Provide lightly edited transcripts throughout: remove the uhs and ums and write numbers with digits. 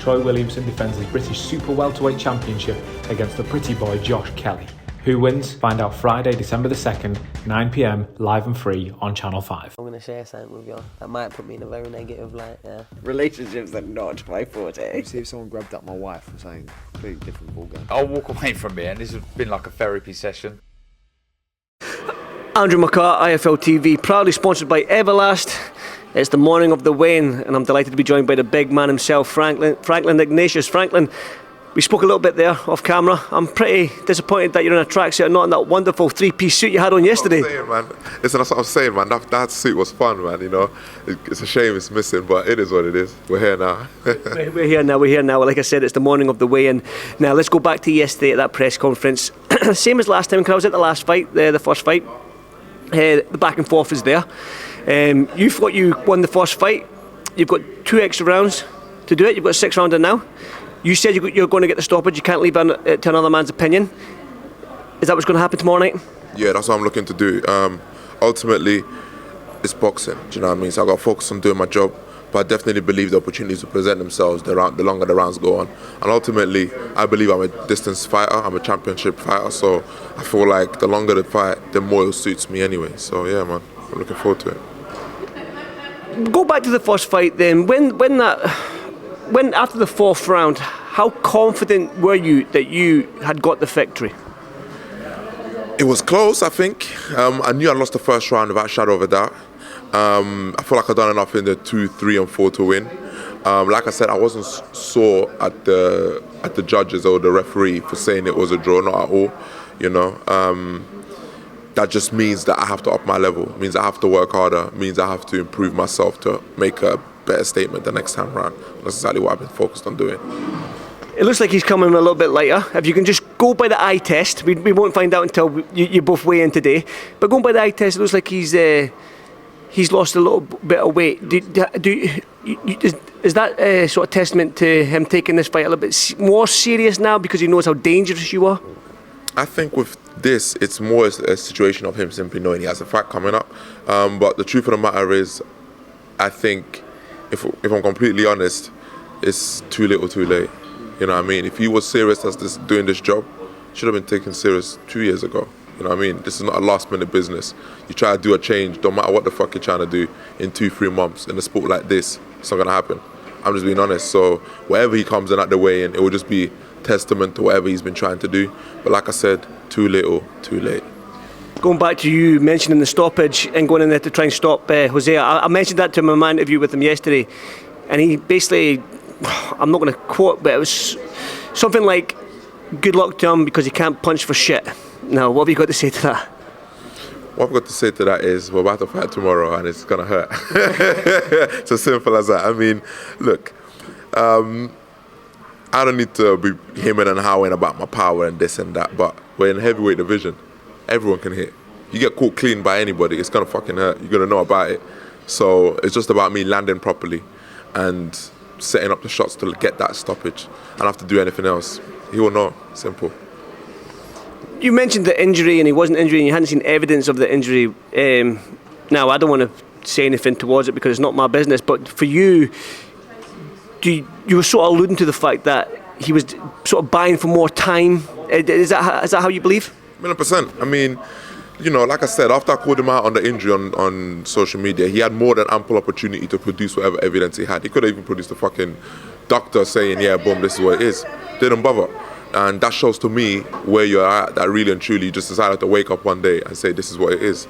Troy Williamson defends his British Super Welterweight Championship against the pretty boy Josh Kelly. Who wins? Find out Friday, December the 2nd, 9 p.m, live and free on Channel 5. I'm going to share something with you that might put me in a very negative light, yeah. Relationships are not my forte. See if someone grabbed up my wife or something completely different ballgame. I'll walk away from it, and this has been like a therapy session. Andrew McCART, IFL TV, proudly sponsored by Everlast. It's the morning of the weigh-in, and I'm delighted to be joined by the big man himself, Franklin Ignatius. Franklin, we spoke a little bit there off camera. I'm pretty disappointed that you're in a tracksuit and not in that wonderful three-piece suit you had on yesterday. That's what I'm saying, man. Listen, that's what I'm saying, man. That suit was fun, man. You know, it's a shame it's missing, but it is what it is. We're here now. We're here now. Like I said, it's the morning of the weigh-in. Now let's go back to yesterday at that press conference. Same as last time, because I was at the last fight, the first fight. The back and forth is there. You thought you won the first fight. You've got 2 extra rounds to do it. You've got a 6th rounder now. You said you're going to get the stoppage. You can't leave it to another man's opinion. Is that what's going to happen tomorrow night? Yeah, that's what I'm looking to do. Ultimately, it's boxing. Do you know what I mean? So I've got to focus on doing my job. But I definitely believe the opportunities will present themselves the longer the rounds go on. And ultimately, I believe I'm a distance fighter. I'm a championship fighter. So I feel like the longer the fight, the more it suits me anyway. So yeah, man, I'm looking forward to it. Go back to the first fight then. When after the 4th round, how confident were you that you had got the victory? It was close, I think. I knew I lost the first round without a shadow of a doubt. I feel like I've done enough in the 2, 3, and 4 to win. Like I said, I wasn't sore at the judges or the referee for saying it was a draw, not at all. You know, that just means that I have to up my level. It means I have to work harder. It means I have to improve myself to make a better statement the next time around. That's exactly what I've been focused on doing. It looks like he's coming a little bit lighter. If you can just go by the eye test, we won't find out until you both weigh in today. But going by the eye test, it looks like he's lost a little bit of weight. Is that sort of testament to him taking this fight a little bit more serious now because he knows how dangerous you are? I think with this, it's more a situation of him simply knowing he has a fight coming up. But the truth of the matter is, I think, if I'm completely honest, it's too little too late. You know what I mean? If he was serious as doing this job, should have been taken serious 2 years ago. You know what I mean? This is not a last minute business. You try to do a change, don't matter what the fuck you're trying to do, in 2-3 months in a sport like this, it's not gonna happen. I'm just being honest. So wherever he comes in at the weigh-in, it will just be testament to whatever he's been trying to do. But like I said, too little, too late. Going back to you mentioning the stoppage and going in there to try and stop Hosea, I mentioned that to him in my interview with him yesterday, and he basically, I'm not going to quote, but it was something like, good luck to him because he can't punch for shit. Now, what have you got to say to that? What I've got to say to that is, we're about to fight tomorrow and it's going to hurt. It's as simple as that. I mean, look, I don't need to be hemming and hawing about my power and this and that, but we're in heavyweight division. Everyone can hit. You get caught clean by anybody, it's going to fucking hurt. You're going to know about it. So it's just about me landing properly and setting up the shots to get that stoppage. I don't have to do anything else. He will know. Simple. You mentioned the injury, and he wasn't injured, and you hadn't seen evidence of the injury. Now, I don't want to say anything towards it because it's not my business, but for you, you were sort of alluding to the fact that he was sort of buying for more time. Is that how you believe? 1,000,000%. I mean, you know, like I said, after I called him out on the injury on social media, he had more than ample opportunity to produce whatever evidence he had. He could have even produced a fucking doctor saying, yeah, boom, this is what it is. Didn't bother. And that shows to me where you're at, that really and truly you just decided to wake up one day and say, this is what it is.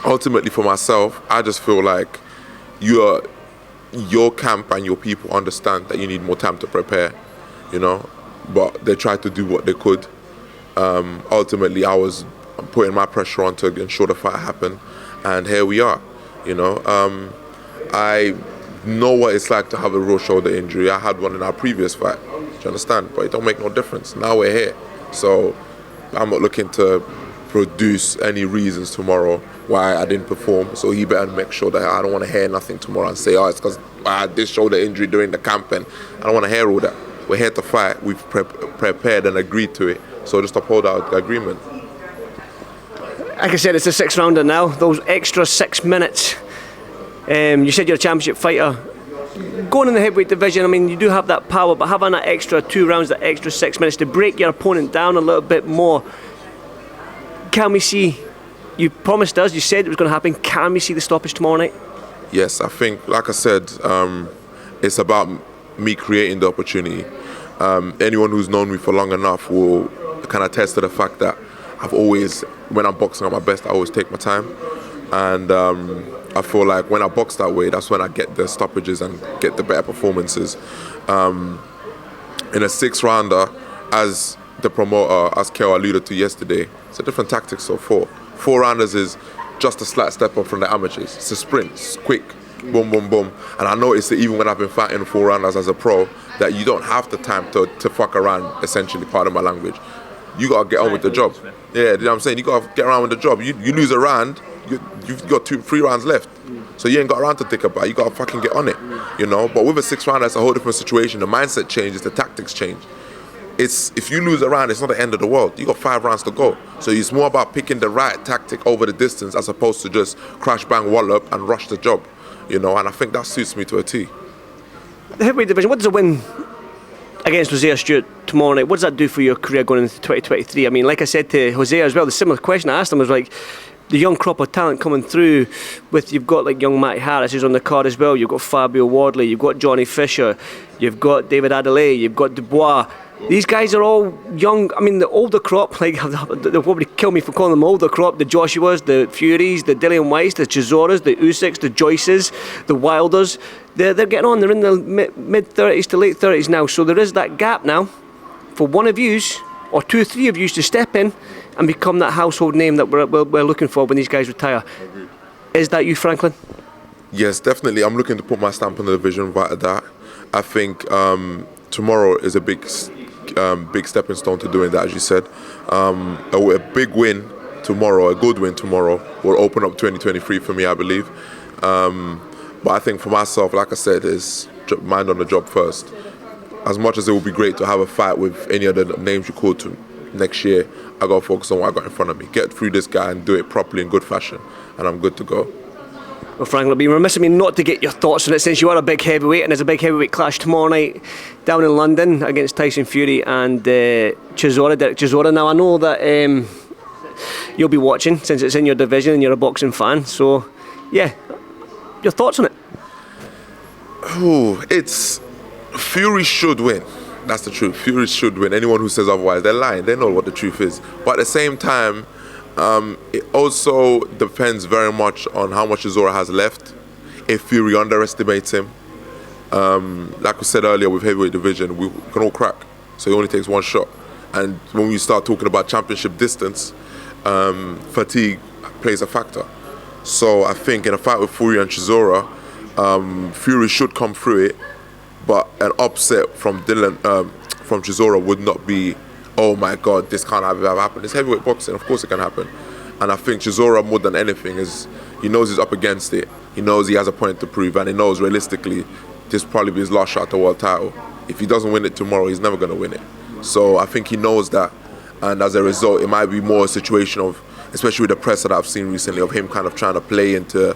Ultimately, for myself, I just feel like your camp and your people understand that you need more time to prepare, you know, but they tried to do what they could. Ultimately, I was putting my pressure on to ensure the fight happened, and here we are, you know. I know what it's like to have a raw shoulder injury. I had one in our previous fight, do you understand? But it don't make no difference. Now we're here, so I'm not looking to produce any reasons tomorrow why I didn't perform, so he better make sure that I don't want to hear nothing tomorrow and say, oh, it's because I had this shoulder injury during the camp, and I don't want to hear all that. We're here to fight. We've prepared and agreed to it, so just uphold our agreement. Like I said, it's a 6th rounder now. Those extra 6 minutes. You said you're a championship fighter. going in the heavyweight division, I mean, you do have that power, but having that extra 2 rounds, that extra 6 minutes to break your opponent down a little bit more, can we see, you promised us, you said it was going to happen, can we see the stoppage tomorrow night? Yes, I think, like I said, it's about me creating the opportunity. Anyone who's known me for long enough will kind of attest to the fact that I've always, when I'm boxing at my best, I always take my time. And I feel like when I box that way, that's when I get the stoppages and get the better performances. In a 6-rounder, as the promoter, as Kel alluded to yesterday, it's a different tactic. So 4-rounders is just a slight step up from the amateurs. It's a sprint, it's quick, boom, boom, boom. And I noticed that even when I've been fighting 4-rounders as a pro, that you don't have the time to fuck around, essentially, pardon my language. You got to get on with the job. Yeah, you know what I'm saying? You got to get around with the job. You lose a round, you've got 2-3 rounds left. So you ain't got around to think about it. You got to fucking get on it, you know? But with a 6-rounder, that's a whole different situation. The mindset changes, the tactics change. If you lose a round, it's not the end of the world. You got 5 rounds to go. So it's more about picking the right tactic over the distance as opposed to just crash, bang, wallop and rush the job, you know? And I think that suits me to a T. The heavyweight division, what does a win against Hosea Stewart tomorrow night, what does that do for your career going into 2023? I mean, like I said to Hosea as well, the similar question I asked him was like, the young crop of talent coming through, with you've got like young Matty Harris who's on the card as well, you've got Fabio Wardley, you've got Johnny Fisher, you've got David Adelaide, you've got Dubois. These guys are all young. I mean, the older crop, like, they'll probably kill me for calling them older crop, the Joshuas, the Furies, the Dillian Whites, the Chisoras, the Usyks, the Joyces, the Wilders. They're getting on, they're in the mid-30s to late 30s now, so there is that gap now for one of yous, or 2 or 3 of yous to step in and become that household name that we're looking for when these guys retire. Is that you, Franklin? Yes, definitely. I'm looking to put my stamp on the division via that. I think tomorrow is a big stepping stone to doing that, as you said. A big win tomorrow, a good win tomorrow, will open up 2023 for me, I believe. But I think for myself, like I said, is mind on the job first. As much as it would be great to have a fight with any of the names you called to next year, I got to focus on what I got in front of me. Get through this guy and do it properly in good fashion, and I'm good to go. Well, Frank, it'll be remiss of me not to get your thoughts on it, since you are a big heavyweight, and there's a big heavyweight clash tomorrow night down in London against Tyson Fury and Chisora, Derek Chisora. Now, I know that you'll be watching, since it's in your division and you're a boxing fan, so yeah, your thoughts on it? Oh, Fury should win. That's the truth. Fury should win. Anyone who says otherwise, they're lying. They know what the truth is. But at the same time, it also depends very much on how much Chisora has left. If Fury underestimates him, like we said earlier with heavyweight division, we can all crack. So he only takes one shot. And when we start talking about championship distance, fatigue plays a factor. So I think in a fight with Fury and Chisora, Fury should come through it, but an upset from Chisora would not be, oh my God, this can't ever happen. It's heavyweight boxing, of course it can happen. And I think Chisora, more than anything, he knows he's up against it. He knows he has a point to prove, and he knows realistically this will probably be his last shot at the world title. If he doesn't win it tomorrow, he's never going to win it. So I think he knows that, and as a result, it might be more a situation of, especially with the press that I've seen recently, of him kind of trying to play into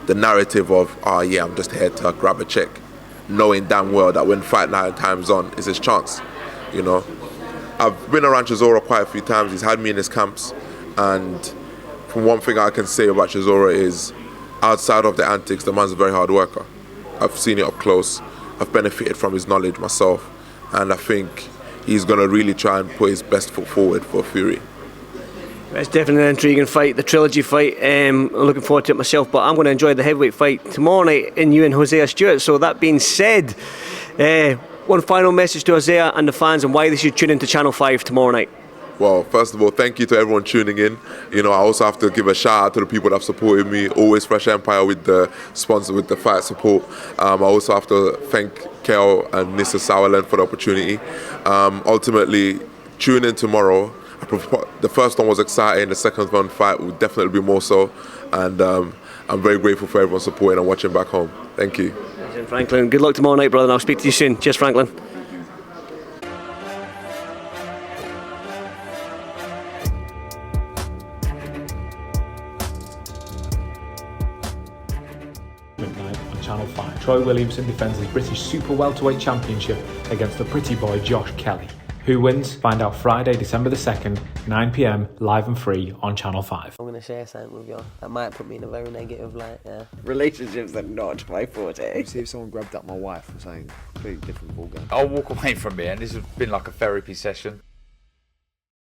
the narrative of, oh yeah, I'm just here to grab a check, knowing damn well that when fight night time's on, is his chance, you know. I've been around Chisora quite a few times. He's had me in his camps, and from one thing I can say about Chisora is, outside of the antics, the man's a very hard worker. I've seen it up close. I've benefited from his knowledge myself, and I think he's going to really try and put his best foot forward for Fury. It's definitely an intriguing fight, the trilogy fight. I'm looking forward to it myself, but I'm going to enjoy the heavyweight fight tomorrow night in you and Hosea Stewart. So that being said, one final message to Hosea and the fans and why they should tune into Channel 5 tomorrow night. Well, first of all, thank you to everyone tuning in. You know, I also have to give a shout out to the people that have supported me. Always Fresh Empire with the sponsor, with the fight support. I also have to thank Kel and Mr. Sauerland for the opportunity. Ultimately, tune in tomorrow. The first one was exciting. The second one fight will definitely be more so. And I'm very grateful for everyone supporting and watching back home. Thank you. Franklin, good luck tomorrow night, brother, and I'll speak to you soon. Cheers, Franklin. midnight on Channel 5. Troy Williamson defends his British Super Welterweight Championship against the pretty boy Josh Kelly. Who wins? Find out Friday, December the 2nd, 9 PM, live and free on Channel 5. I'm going to share something with you that might put me in a very negative light, yeah. Relationships are not my forte. See if someone grabbed up my wife or something completely different ballgame. I'll walk away from it, and this has been like a therapy session.